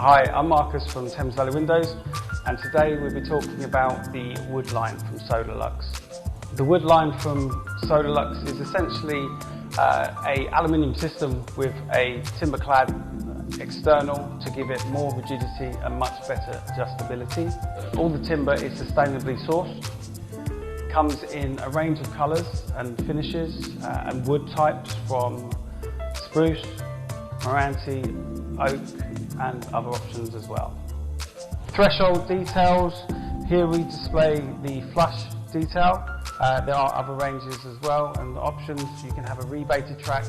Hi, I'm Marcus from Thames Valley Windows, and today we'll be talking about the Woodline from Solarlux. The Woodline from Solarlux is essentially an aluminium system with a timber-clad external to give it more rigidity and much better adjustability. All the timber is sustainably sourced. Comes in a range of colours and finishes and wood types from spruce, Meranti, oak and other options as well. Threshold details, here we display the flush detail. There are other ranges as well and options. You can have a rebated track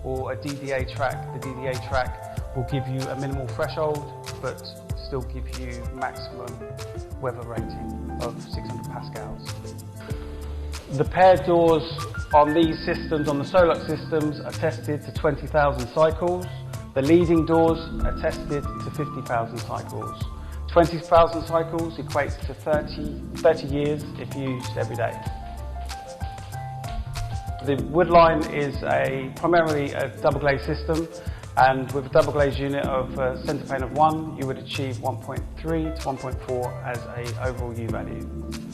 or a DDA track. The DDA track will give you a minimal threshold but still give you maximum weather rating of 600 pascals. The paired doors on these systems, on the Solarlux systems, are tested to 20,000 cycles. The leading doors are tested to 50,000 cycles. 20,000 cycles equates to 30 years if used every day. The Woodline is primarily a double glaze system, and with a double glaze unit of a centre pane of 1, you would achieve 1.3 to 1.4 as an overall U value.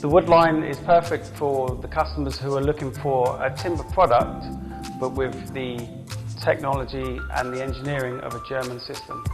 The Woodline is perfect for the customers who are looking for a timber product, but with the technology and the engineering of a German system.